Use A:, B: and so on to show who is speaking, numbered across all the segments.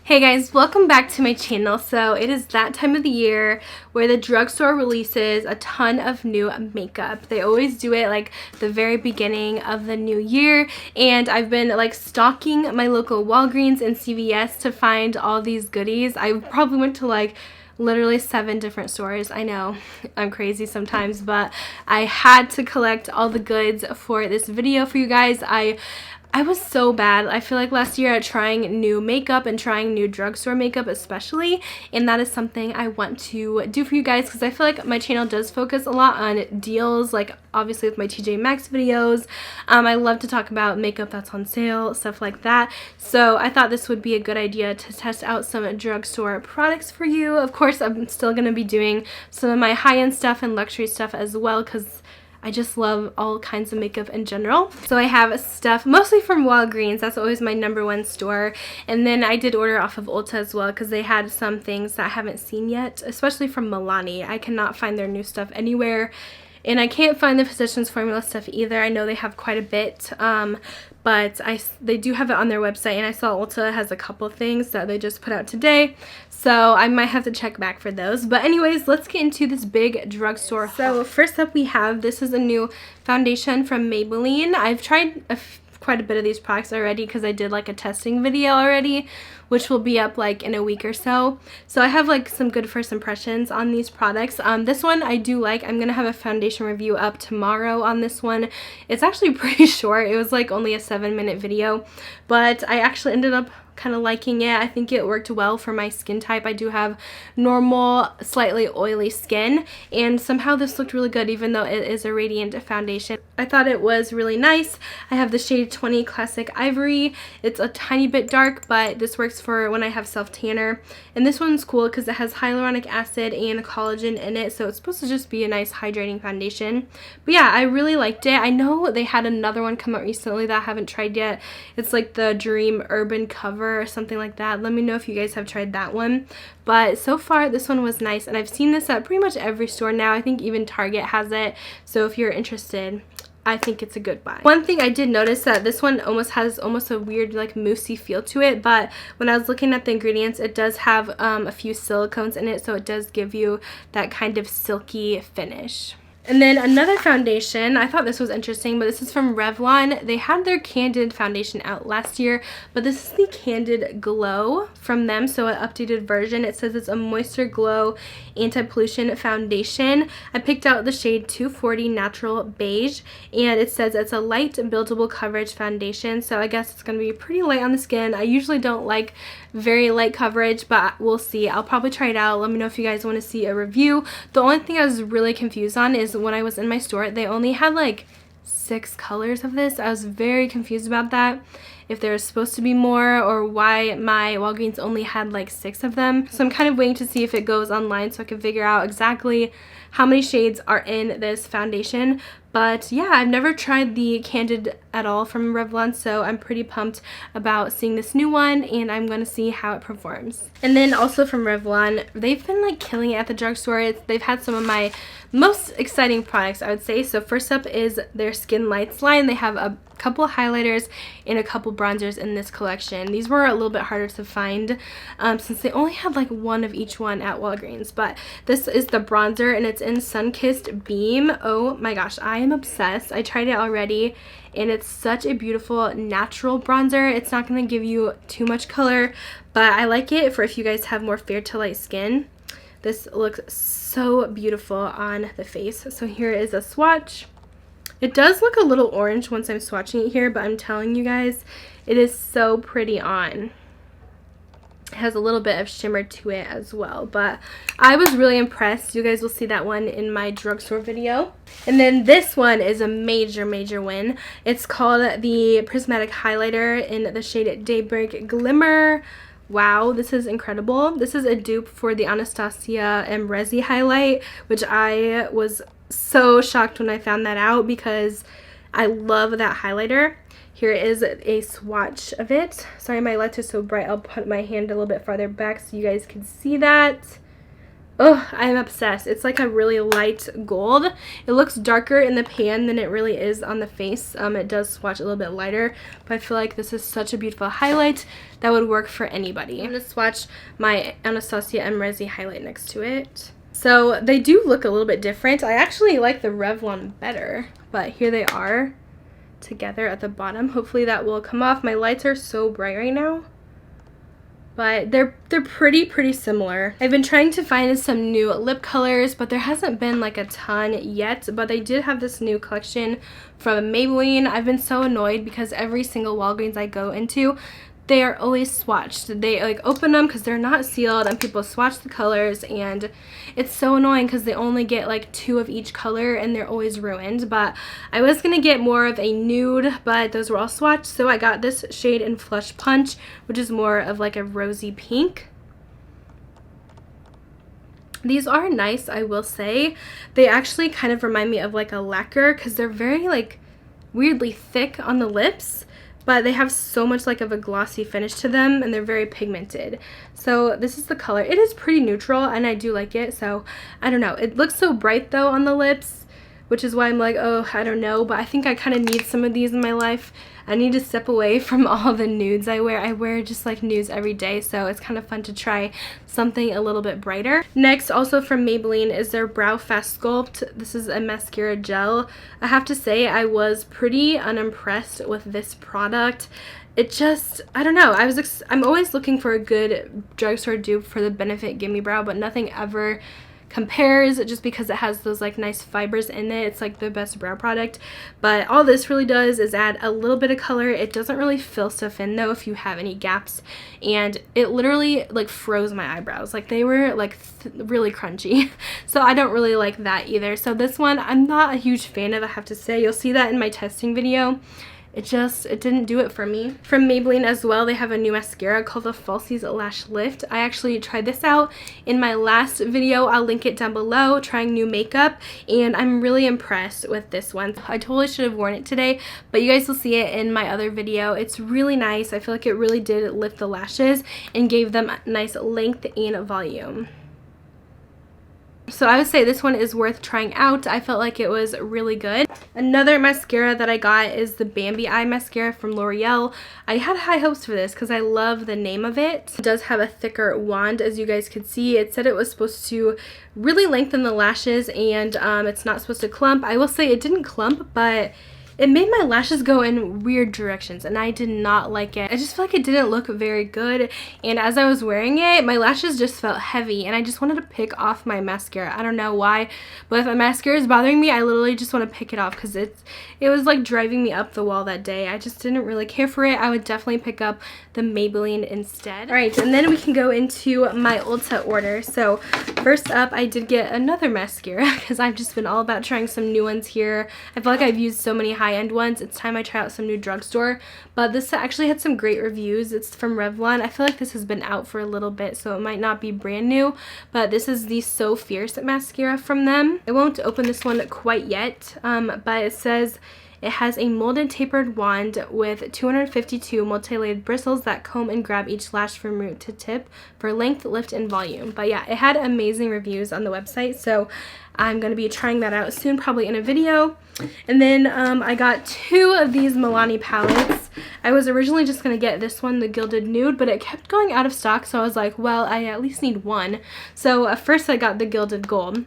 A: Hey guys, welcome back to my channel. So it is that time of the year where the drugstore releases a ton of new makeup. They always do it like the very beginning of the new year, and I've been like stalking my local Walgreens and CVS to find all these goodies. I probably went to like literally 7 different stores. I know I'm crazy sometimes, but I had to collect all the goods for this video for you guys. I was so bad, I feel like, last year at trying new makeup and trying new drugstore makeup especially, and that is something I want to do for you guys because I feel like my channel does focus a lot on deals, like obviously with my TJ Maxx videos. I love to talk about makeup that's on sale, stuff like that, so I thought this would be a good idea to test out some drugstore products for you. Of course, I'm still going to be doing some of my high-end stuff and luxury stuff as well because I just love all kinds of makeup in general. So I have stuff mostly from Walgreens. That's always my #1 store. And then I did order off of Ulta as well because they had some things that I haven't seen yet, especially from Milani. I cannot find their new stuff anywhere. And I can't find the Physicians Formula stuff either. I know they have quite a bit, but they do have it on their website, and I saw Ulta has a couple of things that they just put out today, so I might have to check back for those. But anyways, let's get into this big drugstore haul. So first up we have, this is a new foundation from Maybelline. I've tried quite a bit of these products already because I did like a testing video already, which will be up like in a week or so. So I have like some good first impressions on these products. This one I do like. I'm gonna have a foundation review up tomorrow on this one. It's actually pretty short. It was like only a 7-minute video, but I actually ended up kind of liking it. I think it worked well for my skin type. I do have normal, slightly oily skin, and somehow this looked really good even though it is a radiant foundation. I thought it was really nice. I have the shade 20 Classic Ivory. It's a tiny bit dark, but this works for when I have self-tanner. And this one's cool because it has hyaluronic acid and collagen in it, so it's supposed to just be a nice hydrating foundation. But yeah, I really liked it. I know they had another one come out recently that I haven't tried yet. It's like the Dream Urban Cover or something like that. Let me know if you guys have tried that one. But so far this one was nice, and I've seen this at pretty much every store now. I think even Target has it, so if you're interested, I think it's a good buy. One thing I did notice that this one has almost a weird like moussey feel to it, but when I was looking at the ingredients, it does have a few silicones in it, so it does give you that kind of silky finish. And then another foundation, I thought this was interesting, but this is from Revlon. They had their Candid foundation out last year, but this is the Candid Glow from them, so an updated version. It says it's a Moisture Glow Anti-Pollution Foundation. I picked out the shade 240 Natural Beige, and it says it's a light buildable coverage foundation, so I guess it's going to be pretty light on the skin. I usually don't like very light coverage, but we'll see. I'll probably try it out. Let me know if you guys want to see a review. The only thing I was really confused on is when I was in my store, they only had like 6 colors of this. I was very confused about that, if there was supposed to be more or why my Walgreens only had like 6 of them. So I'm kind of waiting to see if it goes online so I can figure out exactly how many shades are in this foundation. But yeah, I've never tried the Candid at all from Revlon, so I'm pretty pumped about seeing this new one, and I'm going to see how it performs. And then also from Revlon, they've been like killing it at the drugstore. They've had some of my most exciting products, I would say. So first up is their Skin Lights line. They have a couple highlighters and a couple bronzers in this collection. These were a little bit harder to find since they only had like one of each one at Walgreens, but this is the bronzer, and it's in Sunkissed Beam. Oh my gosh, I am obsessed. I tried it already, and it's such a beautiful natural bronzer. It's not going to give you too much color, but I like it for if you guys have more fair to light skin. This looks so beautiful on the face. So here is a swatch. It does look a little orange once I'm swatching it here, but I'm telling you guys, it is so pretty on. It has a little bit of shimmer to it as well, but I was really impressed. You guys will see that one in my drugstore video. And then this one is a major win. It's called the Prismatic Highlighter in the shade Daybreak Glimmer. Wow, this is incredible. This is a dupe for the Anastasia and Resi highlight, which I was so shocked when I found that out because I love that highlighter. Here is a swatch of it. Sorry, my lights are so bright. I'll put my hand a little bit farther back so you guys can see that. Oh, I'm obsessed. It's like a really light gold. It looks darker in the pan than it really is on the face. It does swatch a little bit lighter, but I feel like this is such a beautiful highlight that would work for anybody. I'm going to swatch my Anastasia Emrezi highlight next to it. So they do look a little bit different. I actually like the Revlon better, but here they are together at the bottom. Hopefully that will come off. My lights are so bright right now, but they're pretty similar. I've been trying to find some new lip colors, but there hasn't been like a ton yet, but they did have this new collection from Maybelline. I've been so annoyed because every single Walgreens I go into, they are always swatched. They like open them because they're not sealed and people swatch the colors, and it's so annoying because they only get like 2 of each color and they're always ruined. But I was gonna get more of a nude, but those were all swatched, so I got this shade in Flush Punch, which is more of like a rosy pink. These are nice, I will say. They actually kind of remind me of like a lacquer because they're very like weirdly thick on the lips, but they have so much like of a glossy finish to them, and they're very pigmented. So this is the color. It is pretty neutral and I do like it. So I don't know, it looks so bright though on the lips, which is why I'm like, oh, I don't know, but I think I kind of need some of these in my life. I need to step away from all the nudes I wear. I wear just like nudes every day, so it's kind of fun to try something a little bit brighter. Next, also from Maybelline, is their Brow Fast Sculpt. This is a mascara gel. I have to say I was pretty unimpressed with this product. It just, I don't know, I'm always looking for a good drugstore dupe for the Benefit Gimme Brow, but nothing ever compares just because it has those like nice fibers in it. It's like the best brow product, but all this really does is add a little bit of color. It doesn't really fill stuff in though if you have any gaps, and it literally like froze my eyebrows. Like they were like really crunchy, so I don't really like that either. So this one I'm not a huge fan of, I have to say. You'll see that in my testing video. It didn't do it for me. From Maybelline as well, they have a new mascara called the Falsies Lash Lift. I actually tried this out in my last video. I'll link it down below, trying new makeup, and I'm really impressed with this one. I totally should have worn it today, but you guys will see it in my other video. It's really nice. I feel like it really did lift the lashes and gave them a nice length and volume. So I would say this one is worth trying out. I felt like it was really good. Another mascara that I got is the Bambi Eye Mascara from L'Oreal. I had high hopes for this because I love the name of it. It does have a thicker wand, as you guys could see. It said it was supposed to really lengthen the lashes, and it's not supposed to clump. I will say it didn't clump, but it made my lashes go in weird directions, and I did not like it. I just feel like it didn't look very good, and as I was wearing it, my lashes just felt heavy, and I just wanted to pick off my mascara. I don't know why, but if my mascara is bothering me, I literally just want to pick it off because it was like driving me up the wall that day. I just didn't really care for it. I would definitely pick up the Maybelline instead. Alright, and then we can go into my Ulta order. So first up, I did get another mascara because I've just been all about trying some new ones here. I feel like I've used so many high-end ones. It's time I try out some new Drugstore, but this actually had some great reviews. It's from Revlon. I feel like this has been out for a little bit, so it might not be brand new, but this is the So Fierce mascara from them. I won't open this one quite yet, but it says it has a molded tapered wand with 252 multi-layered bristles that comb and grab each lash from root to tip for length, lift, and volume. But yeah, it had amazing reviews on the website, so I'm going to be trying that out soon, probably in a video. And then I got 2 of these Milani palettes. I was originally just going to get this one, the Gilded Nude, but it kept going out of stock, so I was like, well, I at least need one. So first I got the Gilded Gold.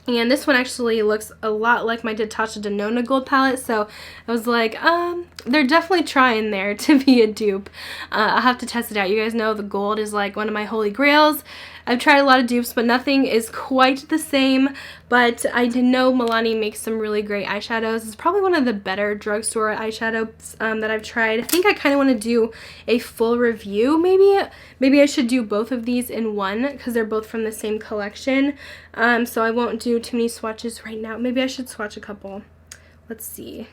A: And this one actually looks a lot like my Natasha Denona gold palette, so I was like, they're definitely trying there to be a dupe. I'll have to test it out. You guys know the gold is like one of my holy grails. I've tried a lot of dupes, but nothing is quite the same. But I did know Milani makes some really great eyeshadows. It's probably one of the better drugstore eyeshadows that I've tried. I think I kind of want to do a full review. Maybe I should do both of these in one because they're both from the same collection. So I won't do too many swatches right now. Maybe I should swatch a couple. Let's see.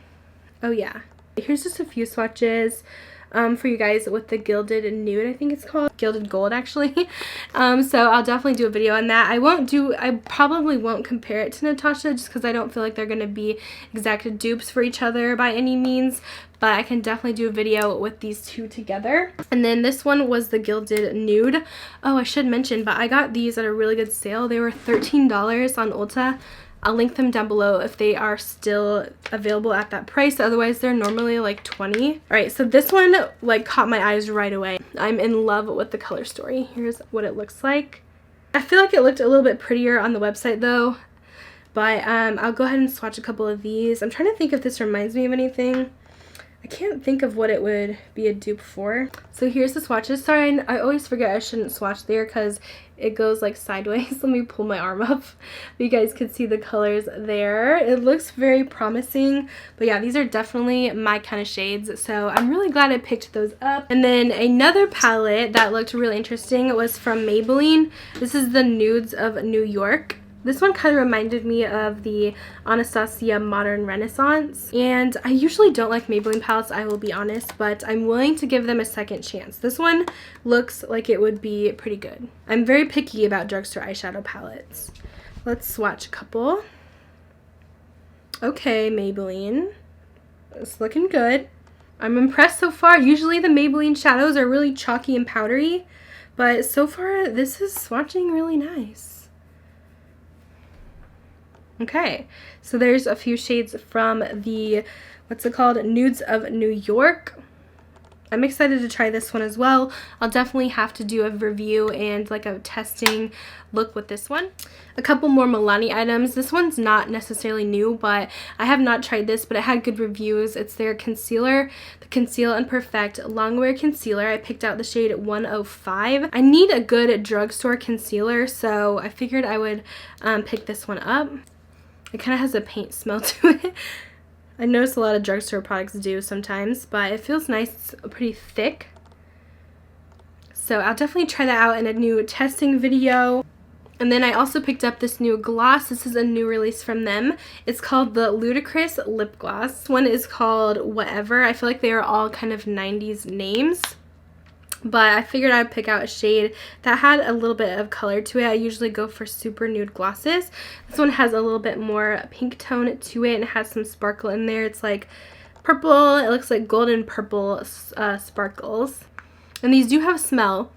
A: Oh yeah. Here's just a few swatches for you guys with the Gilded Nude, I think it's called. Gilded Gold, actually. So I'll definitely do a video on that. I probably won't compare it to Natasha just because I don't feel like they're going to be exact dupes for each other by any means. But I can definitely do a video with these two together. And then this one was the Gilded Nude. Oh, I should mention, but I got these at a really good sale. They were $13 on Ulta. I'll link them down below if they are still available at that price. Otherwise, they're normally like $20. All right, so this one like caught my eyes right away. I'm in love with the color story. Here's what it looks like. I feel like it looked a little bit prettier on the website though. But I'll go ahead and swatch a couple of these. I'm trying to think if this reminds me of anything. I can't think of what it would be a dupe for. So here's the swatches. Sorry, I always forget I shouldn't swatch there because it goes like sideways. Let me pull my arm up so you guys can see the colors there. It looks very promising. But yeah, these are definitely my kind of shades. So I'm really glad I picked those up. And then another palette that looked really interesting was from Maybelline. This is the Nudes of New York. This one kind of reminded me of the Anastasia Modern Renaissance, and I usually don't like Maybelline palettes, I will be honest, but I'm willing to give them a second chance. This one looks like it would be pretty good. I'm very picky about drugstore eyeshadow palettes. Let's swatch a couple. Okay, Maybelline. It's looking good. I'm impressed so far. Usually the Maybelline shadows are really chalky and powdery, but so far this is swatching really nice. Okay, so there's a few shades from the, what's it called, Nudes of New York. I'm excited to try this one as well. I'll definitely have to do a review and like a testing look with this one. A couple more Milani items. This one's not necessarily new, but I have not tried this, but it had good reviews. It's their concealer, the Conceal and Perfect Longwear Concealer. I picked out the shade 105. I need a good drugstore concealer, so I figured I would pick this one up. It kind of has a paint smell to it. I notice a lot of drugstore products do sometimes, but it feels nice. It's pretty thick. So I'll definitely try that out in a new testing video. And then I also picked up this new gloss. This is a new release from them. It's called the Ludicrous Lip Gloss. This one is called Whatever. I feel like they are all kind of 90s names. But I figured I'd pick out a shade that had a little bit of color to it. I usually go for super nude glosses. This one has a little bit more pink tone to it and it has some sparkle in there. It's like purple. It looks like golden purple sparkles. And these do have a smell.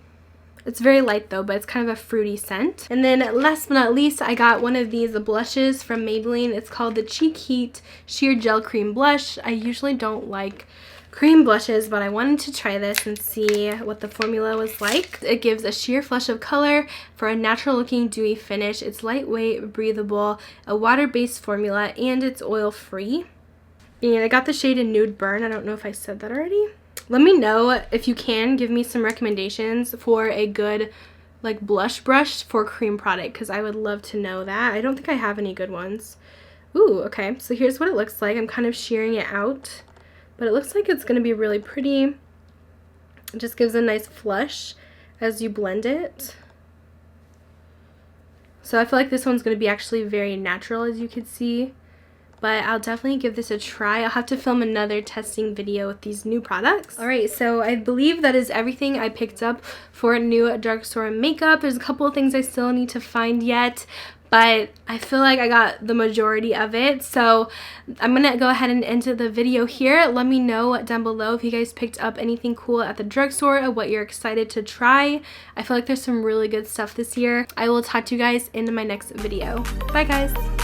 A: It's very light though, but it's kind of a fruity scent. And then last but not least, I got one of these blushes from Maybelline. It's called the Cheek Heat Sheer Gel Cream Blush. I usually don't like cream blushes, but I wanted to try this and see what the formula was like. It gives a sheer flush of color for a natural looking dewy finish. It's lightweight, breathable, a water-based formula, and it's oil free. And I got the shade in Nude Burn. I don't know if I said that already. Let me know if you can give me some recommendations for a good like blush brush for cream product, because I would love to know that. I don't think I have any good ones. Ooh, okay, so here's what it looks like. I'm kind of shearing it out, but it looks like it's going to be really pretty. It just gives a nice flush as you blend it. So I feel like this one's going to be actually very natural, as you can see. But I'll definitely give this a try. I'll have to film another testing video with these new products. Alright, so I believe that is everything I picked up for new drugstore makeup. There's a couple of things I still need to find yet, but I feel like I got the majority of it. So I'm going to go ahead and end the video here. Let me know down below if you guys picked up anything cool at the drugstore or what you're excited to try. I feel like there's some really good stuff this year. I will talk to you guys in my next video. Bye guys!